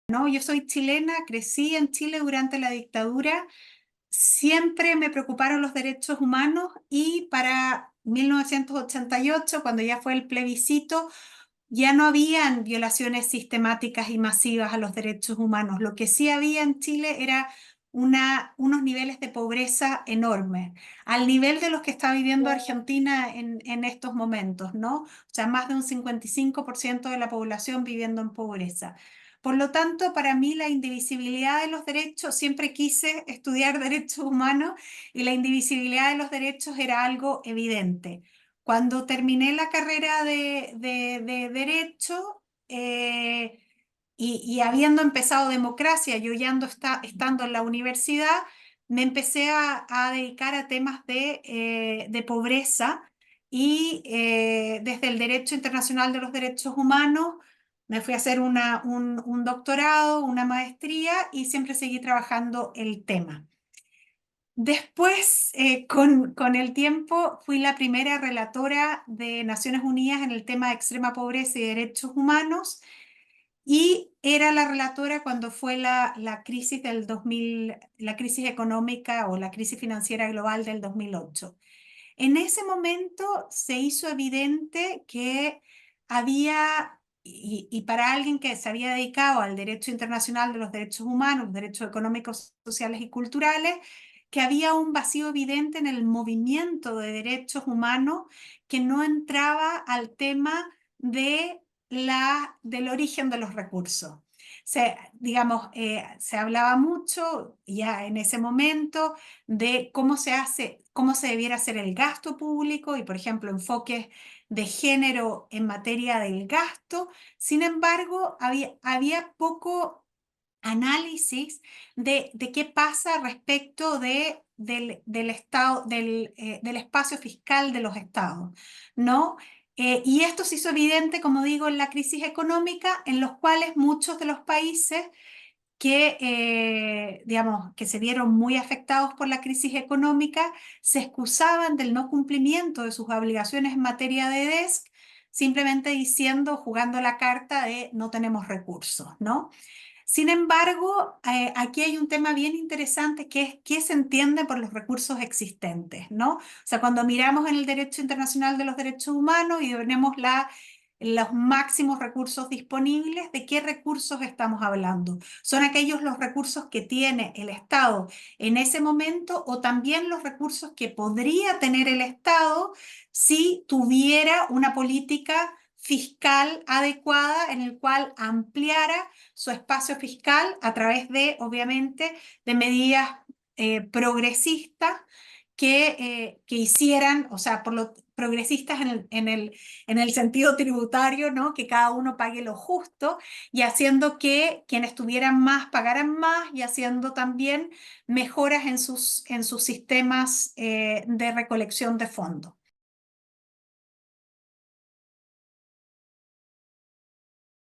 ¿no? Yo soy chilena, crecí en Chile durante la dictadura, siempre me preocuparon los derechos humanos y para 1988, cuando ya fue el plebiscito, ya no habían violaciones sistemáticas y masivas a los derechos humanos. Lo que sí había en Chile era unos niveles de pobreza enormes, al nivel de los que está viviendo Argentina en estos momentos, ¿no? O sea, más de un 55% de la población viviendo en pobreza. Por lo tanto, para mí la indivisibilidad de los derechos, siempre quise estudiar derechos humanos y la indivisibilidad de los derechos era algo evidente. Cuando terminé la carrera de Derecho y habiendo empezado democracia, yo ya estando en la universidad, me empecé a dedicar a temas de pobreza y desde el Derecho Internacional de los Derechos Humanos me fui a hacer un doctorado, una maestría y siempre seguí trabajando el tema. Después, con el tiempo, fui la primera relatora de Naciones Unidas en el tema de extrema pobreza y derechos humanos y era la relatora cuando fue la crisis del 2000, la crisis económica o la crisis financiera global del 2008. En ese momento se hizo evidente que había, y para alguien que se había dedicado al derecho internacional de los derechos humanos, derechos económicos, sociales y culturales, que había un vacío evidente en el movimiento de derechos humanos que no entraba al tema del origen de los recursos. Digamos, se hablaba mucho ya en ese momento de cómo se debiera hacer el gasto público y, por ejemplo, enfoques de género en materia del gasto. Sin embargo, había poco análisis de qué pasa respecto del estado, del espacio fiscal de los estados, ¿no? Y esto se hizo evidente, como digo, en la crisis económica, en los cuales muchos de los países digamos, que se vieron muy afectados por la crisis económica, se excusaban del no cumplimiento de sus obligaciones en materia de DESC, simplemente diciendo, jugando la carta de no tenemos recursos, ¿no? Sin embargo, aquí hay un tema bien interesante que es qué se entiende por los recursos existentes, ¿no? O sea, cuando miramos en el derecho internacional de los derechos humanos y tenemos los máximos recursos disponibles, ¿de qué recursos estamos hablando? ¿Son aquellos los recursos que tiene el Estado en ese momento o también los recursos que podría tener el Estado si tuviera una política fiscal adecuada en el cual ampliara su espacio fiscal a través de, obviamente, de medidas progresistas que hicieran, o sea, por lo progresistas en el sentido tributario, ¿no? Que cada uno pague lo justo y haciendo que quienes tuvieran más pagaran más y haciendo también mejoras en sus sistemas de recolección de fondos.